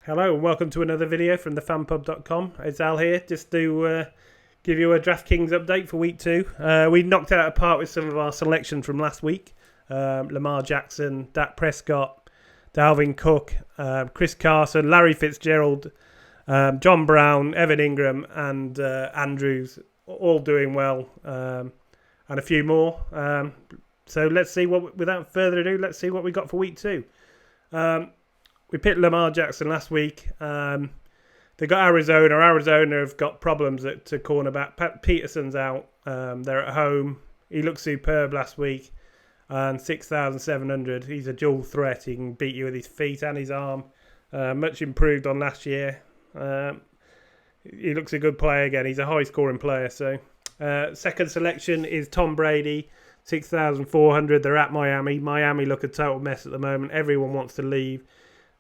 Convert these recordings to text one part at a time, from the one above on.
Hello and welcome to another video from thefanpub.com. It's Al here, just to give you a DraftKings update for week 2. We knocked it out of the park with some of our selections from last week. Lamar Jackson, Dak Prescott, Dalvin Cook, Chris Carson, Larry Fitzgerald, John Brown, Evan Ingram and Andrews, all doing well, and a few more. So let's see without further ado, let's see what we got for week 2. We picked Lamar Jackson last week. They got Arizona. Arizona have got problems to cornerback. Peterson's out. They're at home. He looked superb last week. And 6,700. He's a dual threat. He can beat you with his feet and his arm. Much improved on last year. He looks a good player again. He's a high-scoring player. So, second selection is Tom Brady. 6,400. They're at Miami. Miami look a total mess at the moment. Everyone wants to leave.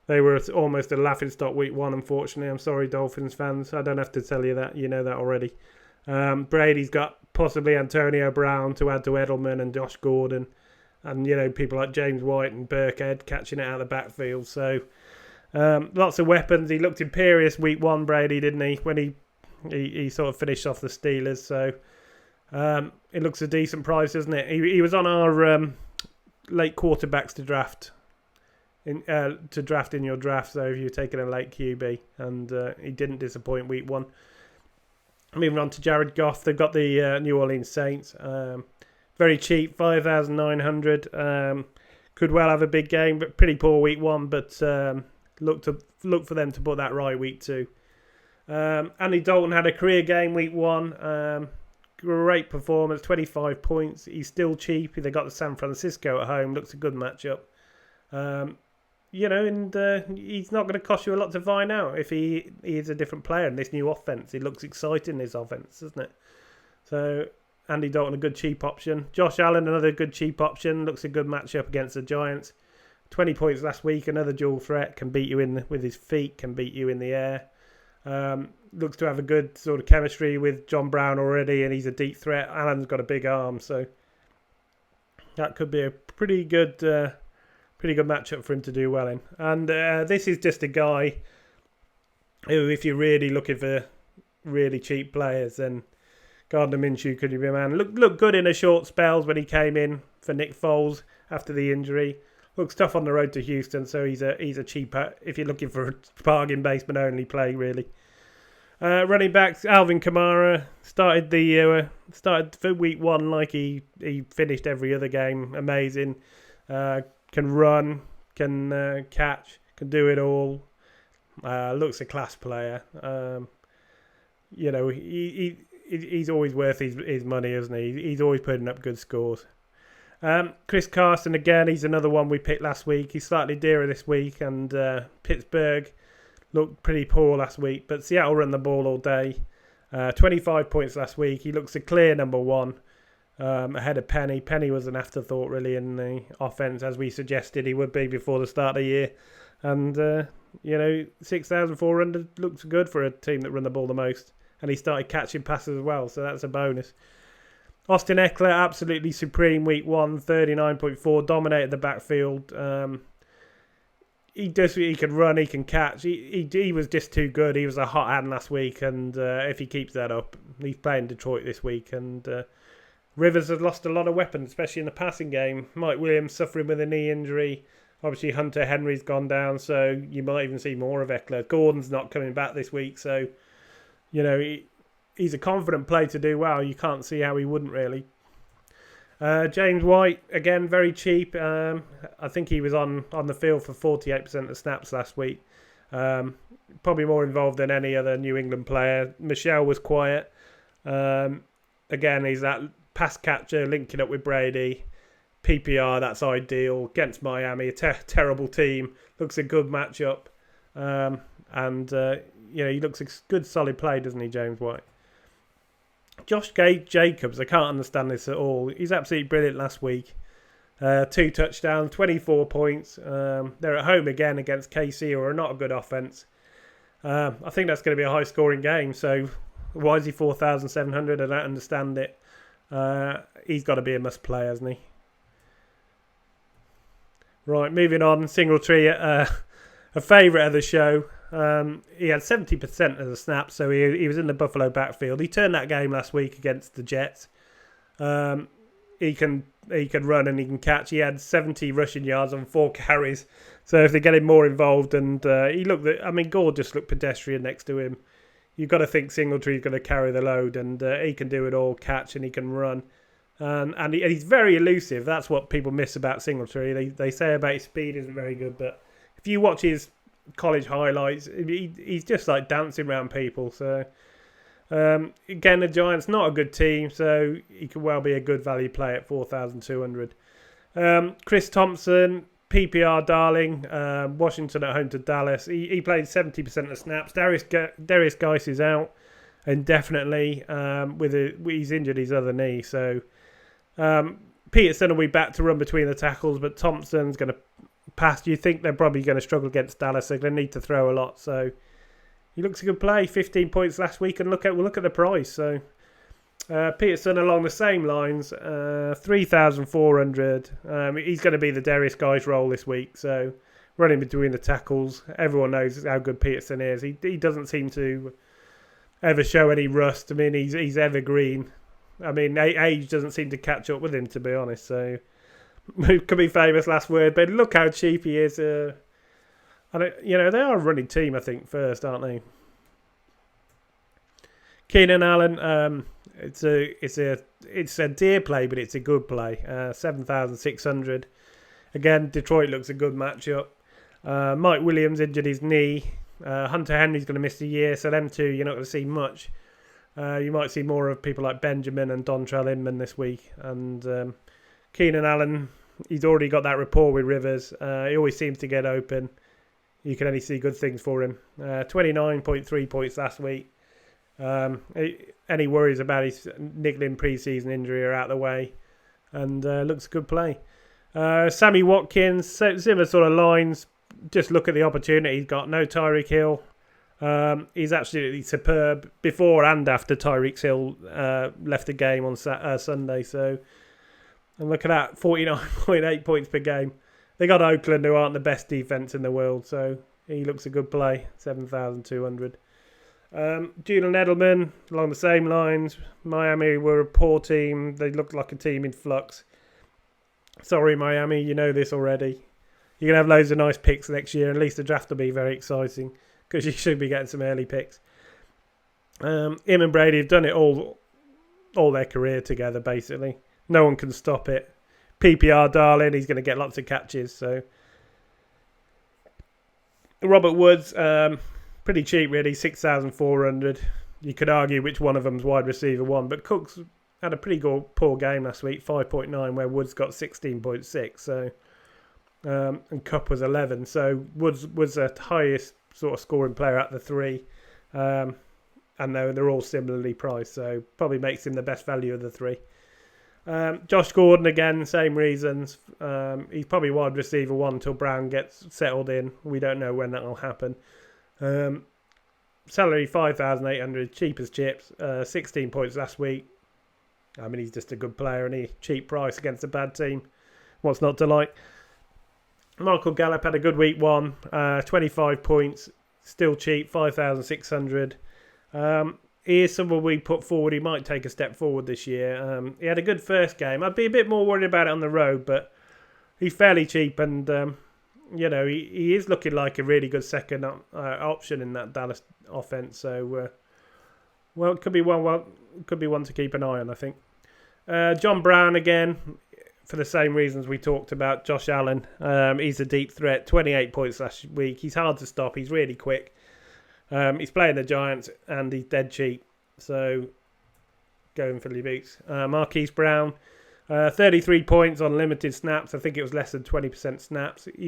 They were almost a laughingstock week 1, unfortunately. I'm sorry, Dolphins fans. I don't have to tell you that. You know that already. Brady's got possibly Antonio Brown to add to Edelman and Josh Gordon. And, people like James White and Burkhead catching it out of the backfield. So, lots of weapons. He looked imperious week 1, Brady, didn't he? When he sort of finished off the Steelers. So, it looks a decent price, doesn't it? He was on our late quarterbacks to draft. To draft in your draft, so if you're taking a late QB, and he didn't disappoint week 1. Moving on to Jared Goff, they've got the New Orleans Saints, very cheap, 5,900. Could well have a big game, but pretty poor week 1. But look for them to put that right week 2. Andy Dalton had a career game week 1. Great performance, 25 points. He's still cheap. They got the San Francisco at home. Looks a good matchup. And he's not going to cost you a lot to find out if he is a different player in this new offense. It looks exciting, this offense, doesn't it? So, Andy Dalton, a good cheap option. Josh Allen, another good cheap option. Looks a good matchup against the Giants. 20 points last week, another dual threat. Can beat you with his feet, can beat you in the air. Looks to have a good sort of chemistry with John Brown already, and he's a deep threat. Allen's got a big arm, so that could be a pretty good matchup for him to do well in. And this is just a guy who, if you're really looking for really cheap players, then Gardner Minshew could be a man. Looked good in a short spells when he came in for Nick Foles after the injury. Looks tough on the road to Houston, so he's a cheaper if you're looking for a bargain basement only play, really. Running backs, Alvin Kamara started for week 1 like he finished every other game. Amazing. Can run, can catch, can do it all. Looks a class player. He's always worth his money, isn't he? He's always putting up good scores. Chris Carson, again, he's another one we picked last week. He's slightly dearer this week, and Pittsburgh looked pretty poor last week, but Seattle run the ball all day. 25 points last week. He looks a clear number 1. Ahead of Penny. Penny was an afterthought really in the offense, as we suggested he would be before the start of the year. And 6,400 looks good for a team that run the ball the most. And he started catching passes as well, so that's a bonus. Austin Eckler, absolutely supreme week 1, 39.4, dominated the backfield. He can run, he can catch. He was just too good. He was a hot hand last week, and if he keeps that up, he's playing Detroit this week, and Rivers has lost a lot of weapons, especially in the passing game. Mike Williams suffering with a knee injury. Obviously, Hunter Henry's gone down, so you might even see more of Eckler. Gordon's not coming back this week, so, he's a confident play to do well. You can't see how he wouldn't, really. James White, again, very cheap. I think he was on the field for 48% of snaps last week. Probably more involved than any other New England player. Michelle was quiet. Again, he's that pass catcher linking up with Brady. PPR, that's ideal. Against Miami, a terrible team. Looks a good matchup. He looks a good solid play, doesn't he, James White? Josh Jacobs, I can't understand this at all. He's absolutely brilliant last week. 2 touchdowns, 24 points. They're at home again against KC, who are not a good offense. I think that's going to be a high-scoring game, so why is he 4,700? I don't understand it. He's got to be a must-play, hasn't he? Right, moving on. Singletary, a favourite of the show. He had 70% of the snaps, so he was in the Buffalo backfield. He turned that game last week against the Jets. He can run and he can catch. He had 70 rushing yards on 4 carries. So if they get him more involved, and Gore just looked pedestrian next to him. You've got to think Singletary's going to carry the load, and he can do it all, catch, and he can run. And he's very elusive. That's what people miss about Singletary. They say about his speed isn't very good, but if you watch his college highlights, he's just like dancing around people. So again, the Giants not a good team, so he could well be a good value play at 4,200. Chris Thompson, PPR darling. Washington at home to Dallas. He played 70% of snaps. Darius Geis is out indefinitely. He's injured his other knee, so Peterson will be back to run between the tackles, but Thompson's going to pass. You think they're probably going to struggle against Dallas? They're going to need to throw a lot. So he looks a good play. 15 points last week, and look at the price. So Peterson along the same lines, 3,400. He's going to be the Darius Geis role this week. So running between the tackles, everyone knows how good Peterson is. He doesn't seem to ever show any rust. I mean, he's evergreen. I mean, age doesn't seem to catch up with him, to be honest. So, could be famous last word, but look how cheap he is. They are a running team, I think, first, aren't they? Keenan Allen, it's a dear play, but it's a good play. 7,600. Again, Detroit looks a good matchup. Mike Williams injured his knee. Hunter Henry's going to miss the year, so them two you're not going to see much. You might see more of people like Benjamin and Dontrell Inman this week. And Keenan Allen, he's already got that rapport with Rivers. He always seems to get open. You can only see good things for him. 29.3 points last week. Any worries about his niggling preseason injury are out of the way. And looks a good play. Sammy Watkins, similar sort of lines. Just look at the opportunity he's got. No Tyreek Hill. He's absolutely superb before and after Tyreek Hill left the game on Sunday. So, and look at that, 49.8 points per game. They got Oakland, who aren't the best defense in the world. So he looks a good play, 7,200. Julian Edelman, along the same lines. Miami were a poor team. They looked like a team in flux. Sorry, Miami, you know this already. You're going to have loads of nice picks next year. At least the draft will be very exciting, because you should be getting some early picks. Him and Brady have done it all their career together, basically. No one can stop it. PPR darling, he's going to get lots of catches. So Robert Woods, pretty cheap really, 6,400. You could argue which one of them's wide receiver one, but Cooks had a pretty poor game last week, 5.9, where Woods got 16.6. So and Cup was 11. So Woods was the highest sort of scoring player at the three, and they're all similarly priced, so probably makes him the best value of the three. Josh Gordon again, same reasons. He's probably wide receiver one until Brown gets settled in. We don't know when that will happen. Salary 5,800, cheap as chips. 16 points last week. I mean, he's just a good player, and he's cheap price against a bad team. What's not to like? Michael Gallup had a good week one, 25 points, still cheap, 5,600. He is someone we put forward. He might take a step forward this year. He had a good first game. I'd be a bit more worried about it on the road, but he's fairly cheap, and he is looking like a really good second option in that Dallas offense. So, it could be one to keep an eye on, I think. John Brown again, for the same reasons we talked about. Josh Allen, he's a deep threat. 28 points last week. He's hard to stop. He's really quick. He's playing the Giants, and he's dead cheap. So, going for the Boots. Marquise Brown, 33 points on limited snaps. I think it was less than 20% snaps. He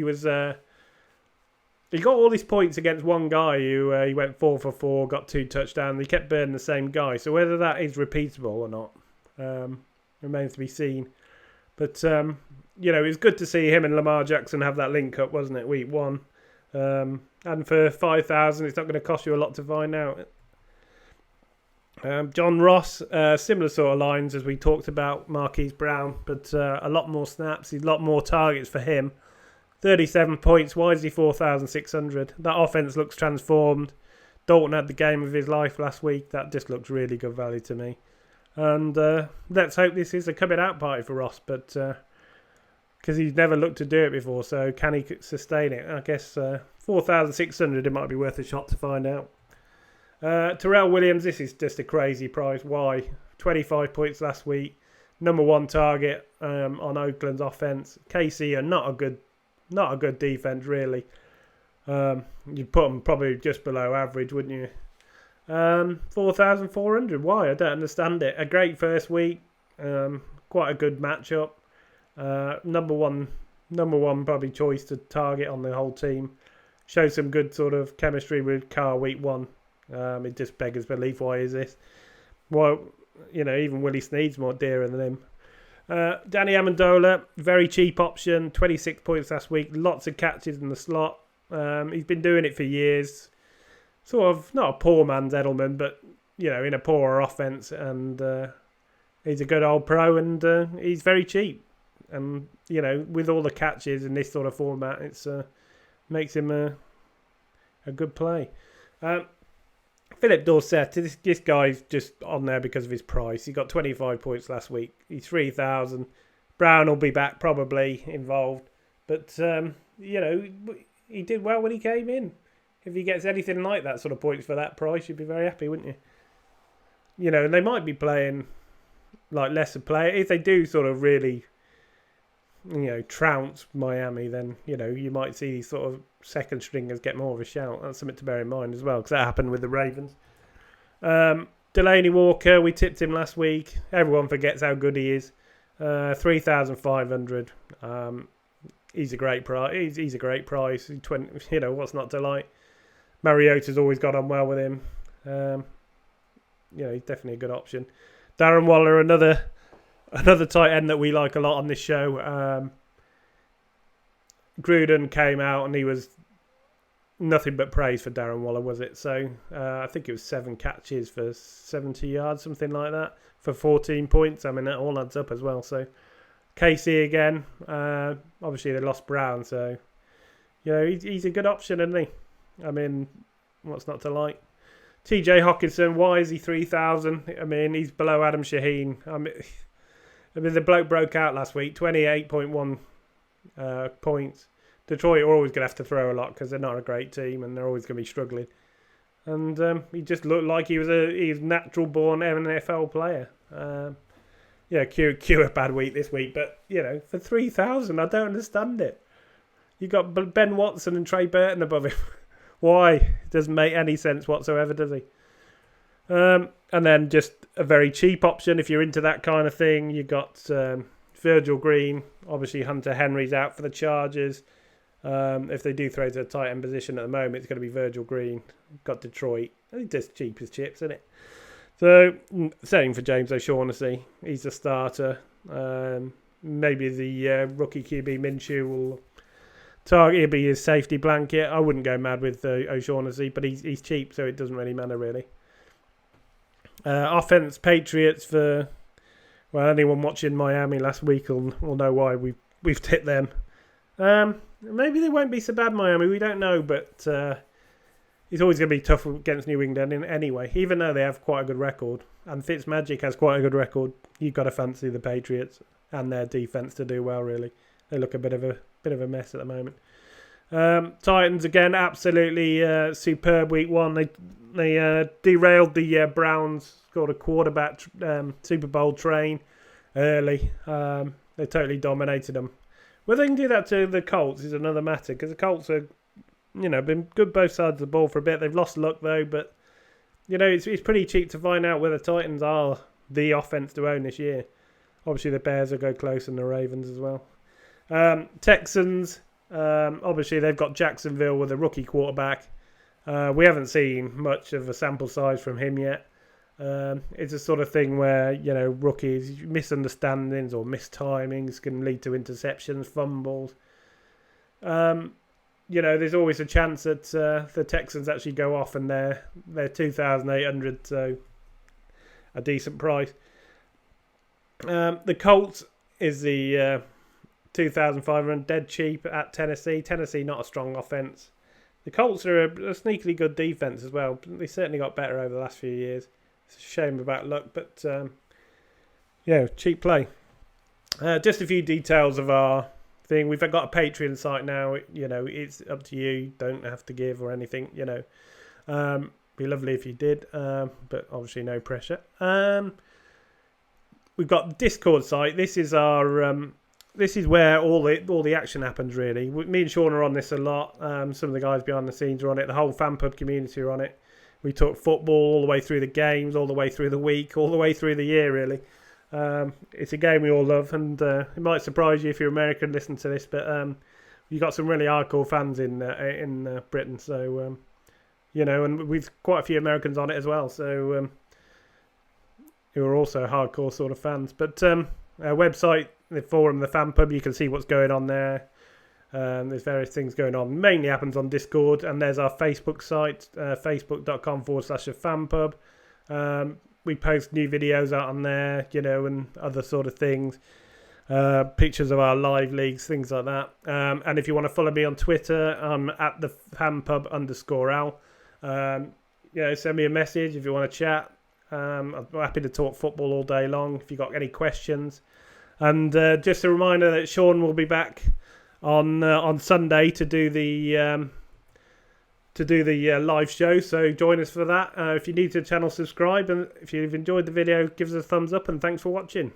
got all these points against one guy who he went 4 for 4, got 2 touchdowns. He kept burning the same guy. So whether that is repeatable or not remains to be seen. But, it was good to see him and Lamar Jackson have that link up, wasn't it, week one? And for 5,000, it's not going to cost you a lot to find out. John Ross, similar sort of lines as we talked about Marquise Brown, but a lot more snaps, a lot more targets for him. 37 points. Why is he 4,600? That offense looks transformed. Dalton had the game of his life last week. That just looks really good value to me. And let's hope this is a coming out party for Ross, but because he's never looked to do it before, so can he sustain it? I guess 4,600, it might be worth a shot to find out. Terrell Williams, this is just a crazy price. Why? 25 points last week. Number one target on Oakland's offense. KC are not a good defense, really. You'd put them probably just below average, wouldn't you? 4,400. Why? I don't understand it. A great first week. Quite a good matchup. Number one probably choice to target on the whole team. Showed some good sort of chemistry with Carr week one. It just beggars belief. Why is this? Well, even Willie Snead's more dearer than him. Danny Amendola, very cheap option. 26 points last week. Lots of catches in the slot. He's been doing it for years. Sort of not a poor man's Edelman, but in a poorer offense. And he's a good old pro, and he's very cheap. And with all the catches in this sort of format, it's makes him a good play. Philip Dorsett, this guy's just on there because of his price. He got 25 points last week. He's 3,000. Brown will be back, probably involved. But, he did well when he came in. If he gets anything like that sort of points for that price, you'd be very happy, wouldn't you? And they might be playing like lesser players. If they do sort of really, trounce Miami, then, you might see these sort of second stringers get more of a shout. That's something to bear in mind as well, because that happened with the Ravens. Delaney Walker, we tipped him last week. Everyone forgets how good he is. 3,500. He's a great price. He's a great price. 20, what's not to like? Mariota's always got on well with him. He's definitely a good option. Darren Waller, another tight end that we like a lot on this show. Gruden came out and he was nothing but praise for Darren Waller, was it? So I think it was 7 catches for 70 yards, something like that, for 14 points. I mean, that all adds up as well. So KC again. Obviously, they lost Brown, so he's a good option, isn't he? I mean, what's not to like? TJ Hawkinson, why is he 3,000? I mean, he's below Adam Shaheen. I mean, the bloke broke out last week, 28.1 points. Detroit are always going to have to throw a lot because they're not a great team and they're always going to be struggling. And he just looked like he was natural-born NFL player. Q a bad week this week, but, for 3,000, I don't understand it. You got Ben Watson and Trey Burton above him. Why? It doesn't make any sense whatsoever, does he? And then just a very cheap option if you're into that kind of thing. You got Virgil Green. Obviously, Hunter Henry's out for the Chargers. If they do throw to a tight end position at the moment, it's going to be Virgil Green. Got Detroit. I think just cheap as chips, isn't it? So, same for James O'Shaughnessy. He's a starter. Maybe the rookie QB Minshew will target. He'll be his safety blanket. I wouldn't go mad with O'Shaughnessy, but he's cheap, so it doesn't really matter, really. Offense, Patriots for... Well, anyone watching Miami last week will know why we've tipped them. Maybe they won't be so bad, Miami. We don't know, but it's always going to be tough against New England anyway, even though they have quite a good record. And Fitzmagic has quite a good record. You've got to fancy the Patriots and their defense to do well, really. They look a bit of a mess at the moment. Titans, again, absolutely superb week one. They derailed the Browns, scored a quarterback Super Bowl train early. They totally dominated them. Whether they can do that to the Colts is another matter, because the Colts are, been good both sides of the ball for a bit. They've lost luck, though, but, it's pretty cheap to find out whether Titans are the offense to own this year. Obviously, the Bears will go close and the Ravens as well. Texans, obviously, they've got Jacksonville with a rookie quarterback. We haven't seen much of a sample size from him yet. It's a sort of thing where, rookies, misunderstandings or mistimings can lead to interceptions, fumbles. There's always a chance that the Texans actually go off and they're 2,800, so a decent price. The Colts is the 2,500, dead cheap at Tennessee. Tennessee not a strong offense. The Colts are a sneakily good defense as well. They certainly got better over the last few years. It's a shame about luck, but yeah, cheap play. Just a few details of our thing. We've got a Patreon site now. It's up to you. Don't have to give or anything. Be lovely if you did, but obviously no pressure. We've got the Discord site. This is our this is where all the action happens, really. Me and Sean are on this a lot. Some of the guys behind the scenes are on it. The whole fan pub community are on it. We talk football all the way through the games, all the way through the week, all the way through the year, really. It's a game we all love, and it might surprise you if you're American and listen to this, but you've got some really hardcore fans in Britain, so and we've quite a few Americans on it as well, so who are also hardcore sort of fans. But our website, the forum, the fan pub, you can see what's going on there. There's various things going on. Mainly happens on Discord, and there's our Facebook site, facebook.com/fanpub. We post new videos out on there, and other sort of things. Pictures of our live leagues, things like that. And if you want to follow me on Twitter, I'm at the fanpub_al. Send me a message if you want to chat. I'm happy to talk football all day long if you've got any questions. And just a reminder that Sean will be back on Sunday to do the live show, so join us for that. If you're new to the channel, subscribe, and if you've enjoyed the video, give us a thumbs up, and thanks for watching.